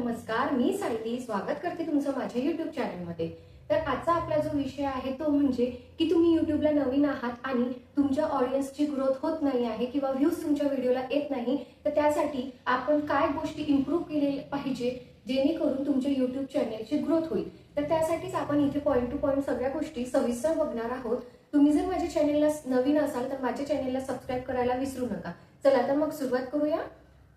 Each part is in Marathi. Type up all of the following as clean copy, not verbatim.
नमस्कार, मी सायली स्वागत करते तुमचं माझ्या YouTube चॅनलमध्ये। तर आजचा आपला जो विषय आहे तो म्हणजे की तुम्ही YouTubeला नवीन आहात आणि तुमच्या ऑडियन्सची ग्रोथ होत नाही आहे किंवा व्ह्यूज तुमच्या व्हिडिओला येत नाही, तर त्यासाठी आपण काय गोष्टी इम्प्रूव्ह केल्या पाहिजे जेणेकरून तुमच्या YouTube चॅनलची ग्रोथ होईल। तर त्यासाठीच आपण इथे पॉइंट टू पॉइंट सगळ्या गोष्टी सविस्तर बघणार आहोत। तुम्ही जर माझ्या चॅनलला नवीन असाल तर माझ्या चॅनलला सबस्क्राइब करायला विसरू नका। चला तर मग सुरुवात करूया।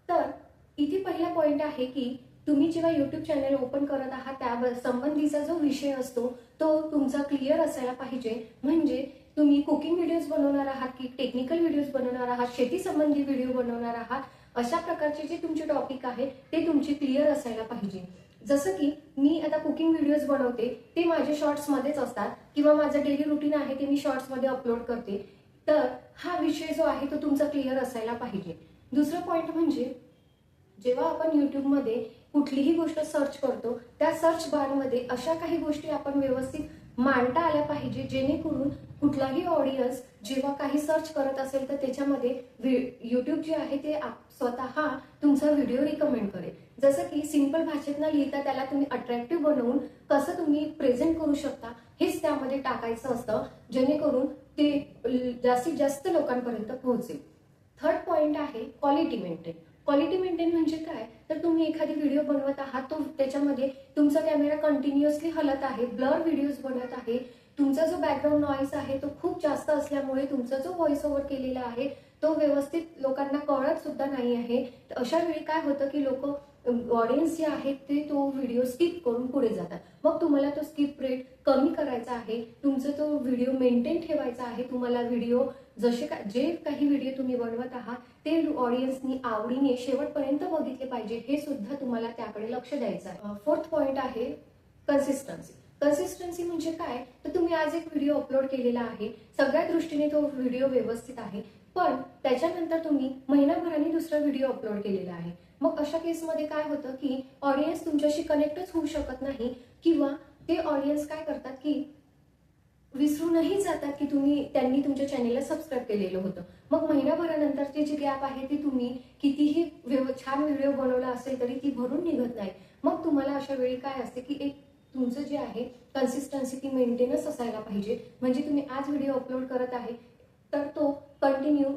तर इथे पहिला पॉइंट आहे की तुम्ही जेव्हा YouTube चॅनल ओपन करत आहात त्या संबंधीचा जो विषय असतो तो तुमचा क्लिअर असायला पाहिजे। म्हणजे तुम्ही कुकिंग व्हिडिओज बनवणार आहात की टेक्निकल व्हिडिओज बनवणार आहात, शेती संबंधी व्हिडिओ बनवणार आहात, अशा प्रकारचे जे तुमचे टॉपिक आहे ते तुमचे क्लिअर असायला पाहिजे। जसं की मी आता कुकिंग व्हिडिओज बनवते ते माझे शॉर्ट्स मध्येच असतात किंवा माझं डेली रुटीन आहे ते मी शॉर्ट्स मध्ये अपलोड करते, तर हा विषय जो आहे तो तुमचा क्लिअर असायला पाहिजे। दुसरा पॉइंट म्हणजे जेव्हा आपण YouTube मध्ये कुठलीही गोष्ट सर्च करतो त्या सर्च बार मध्ये अशा काही गोष्टी आपण व्यवस्थित मांडता आल्या पाहिजे जेणेकरून कुठलाही ऑडियन्स जेव्हा काही सर्च करत असेल तर त्याच्यामध्ये YouTube जे आहे ते स्वतः तुमचा व्हिडिओ रिकमेंड करेल। जसं की सिंपल भाषेत न लिहिता त्याला तुम्ही अट्रॅक्टिव्ह बनवून कसं तुम्ही प्रेझेंट करू शकता हेच त्यामध्ये टाकायचं असतं जेणेकरून ते जास्तीत जास्त लोकांपर्यंत पोहोचेल। थर्ड पॉइंट आहे क्वालिटी मेंटेन। क्वालिटी मेंटेन म्हणजे काय, तर तुम्ही एखादी व्हिडिओ बनवत आहात तो त्याच्यामध्ये तुमचा कॅमेरा कंटिन्युअसली हलत आहे, ब्लर व्हिडिओज बनत आहे, तुमचा जो बॅकग्राऊंड नॉईज आहे तो खूप जास्त असल्यामुळे तुमचा जो व्हॉइस ओव्हर केलेला आहे तो व्यवस्थित लोकांना कळत सुद्धा नाही आहे। तर अशा वेळी काय होतं की लोक ऑडियन्स जे आहेत ते तो व्हिडिओ स्किप करून पुढे जातात। मग तुम्हाला तो स्किप रेट कमी करायचा आहे, तुमचा तो व्हिडिओ मेंटेन ठेवायचा आहे। तुम्हाला व्हिडिओ जे काही व्हिडिओ तुम्ही बनवत आहात ते ऑडियन्सनी आवडीने शेवटपर्यंत बघितले पाहिजे, हे सुद्धा तुम्हाला त्याकडे लक्ष द्यायचं आहे। फोर्थ पॉइंट आहे कन्सिस्टन्सी। कन्सिस्टन्सी म्हणजे काय, तर तुम्ही आज एक व्हिडिओ अपलोड केलेला आहे, सगळ्या दृष्टीने तो व्हिडिओ व्यवस्थित आहे, पण त्याच्यानंतर तुम्ही महिनाभराने दुसरा व्हिडिओ अपलोड केलेला आहे। मग अशा केसमध्ये काय होतं की ऑडियन्स तुमच्याशी कनेक्टच होऊ शकत नाही किंवा ते ऑडियन्स काय करतात की विसरूनही जातात की त्यांनी तुमच्या चॅनेलला सबस्क्राईब केलेलं होतं। मग महिनाभरानंतरची जी गॅप आहे ती तुम्ही कितीही छान व्हिडिओ बनवला असेल तरी ती भरून निघत नाही। मग तुम्हाला अशा वेळी काय असते की एक तुमचं जे आहे कन्सिस्टन्सी ती मेंटेनच असायला पाहिजे। म्हणजे तुम्ही आज व्हिडिओ अपलोड करत आहे तर तो कंटिन्यू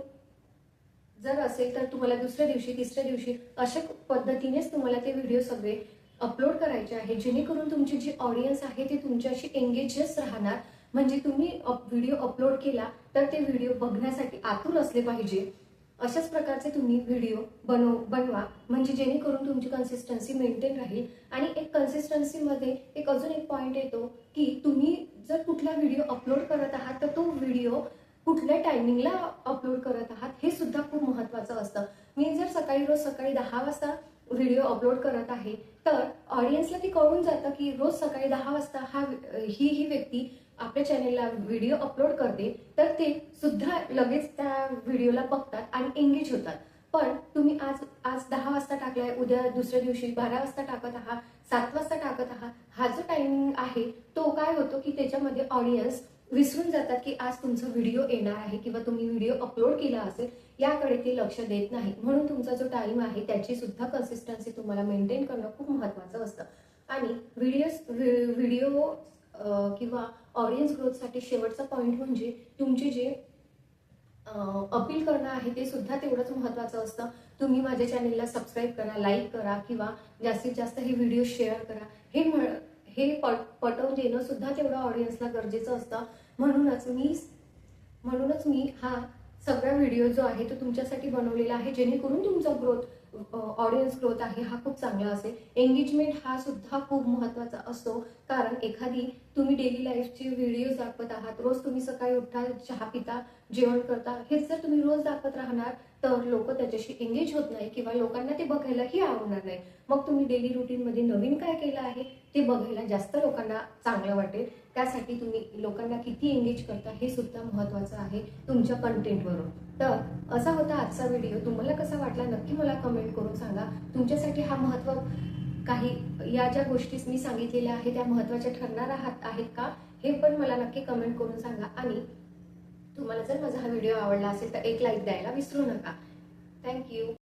जर असेल तर तुम्हाला दुसऱ्या दिवशी तिसऱ्या दिवशी अशा पद्धतीनेच तुम्हाला ते व्हिडिओ सगळे अपलोड करायचे आहे जेणेकरून तुमची जी ऑडियन्स आहे ते तुमच्याशी एंगेजच राहणार। म्हणजे तुम्ही व्हिडिओ अपलोड केला तर ते व्हिडिओ बघण्यासाठी आतुर असले पाहिजे। अशाच प्रकारचे तुम्ही व्हिडिओ बनवा म्हणजे जेणेकरून तुमची कन्सिस्टन्सी मेंटेन राहील। आणि एक कन्सिस्टन्सीमध्ये अजून एक पॉइंट येतो की तुम्ही जर कुठला व्हिडिओ अपलोड करत आहात तर तो व्हिडिओ कुठल्या टायमिंगला अपलोड करत आहात हे सुद्धा खूप महत्त्वाचं असतं। मी जर रोज सकाळी 10 वाजता व्हिडिओ अपलोड करत आहे तर ऑडियन्सला ती कळून जातं की रोज सकाळी 10 वाजता ही व्यक्ती आपल्या चॅनेलला व्हिडिओ अपलोड करते, तर ते सुद्धा लगेच त्या व्हिडिओला बघतात आणि एंगेज होतात। पण तुम्ही आज 10 वाजता टाकलाय, उद्या दुसऱ्या दिवशी 12 वाजता टाकत आहात, 7 वाजता टाकत आहात, हा जो टायमिंग आहे तो काय होतो की त्याच्यामध्ये ऑडियन्स विसरून जातात की आज तुमचा व्हिडिओ येणार आहे किंवा तुम्ही व्हिडिओ अपलोड केला असेल, याकडे ते लक्ष देत नाही। म्हणून तुमचा जो टाइम आहे त्याची सुद्धा कन्सिस्टन्सी तुम्हाला मेंटेन करणं खूप महत्त्वाचं असतं। आणि व्हिडिओ किंवा ऑडियन्स ग्रोथसाठी शेवटचा पॉइंट म्हणजे तुमचे जे अपील करणं आहे ते सुद्धा तेवढंच महत्त्वाचं असतं। तुम्ही माझ्या चॅनेलला सबस्क्राईब करा, लाईक करा किंवा जास्तीत जास्त हे व्हिडिओ शेअर करा, हे पटवून देणं सुद्धा तेवढं ऑडियन्सला गरजेचं असतं। म्हणूनच मी हा सगळा व्हिडिओ जो आहे तो तुमच्यासाठी बनवलेला आहे जेणेकरून तुमचा ऑडियन्स ग्रोथ आहे हा खूप चांगला असेल। एंगेजमेंट हा सुद्धा खूप महत्त्वाचा असतो, कारण एखादी तुम्ही डेली लाईफची व्हिडिओ दाखवत आहात, रोज तुम्ही सकाळी उठता, चहा पिता, जेवण करता, हेच जर तुम्ही रोज दाखवत राहणार तर लोक त्याच्याशी एंगेज होत नाही किंवा लोकांना ते बघायलाही आवडणार नाही। मग तुम्ही डेली रुटीनमध्ये नवीन काय केलं आहे ते बघायला जास्त लोकांना चांगलं वाटेल। त्यासाठी तुम्ही लोकांना किती एंगेज करता हे सुद्धा महत्त्वाचं आहे तुमच्या कंटेंटवरून। तर असा होता आजचा व्हिडिओ, तुम्हाला कसा वाटला नक्की मला कमेंट करून सांगा। तुमच्यासाठी हा या ज्या गोष्टी मी सांगितलेल्या आहेत त्या महत्त्वाच्या ठरणार आहेत का हे पण मला नक्की कमेंट करून सांगा। आणि तुम्हाला जर माझा हा व्हिडिओ आवडला असेल तर एक लाईक द्यायला विसरू नका। थँक्यू।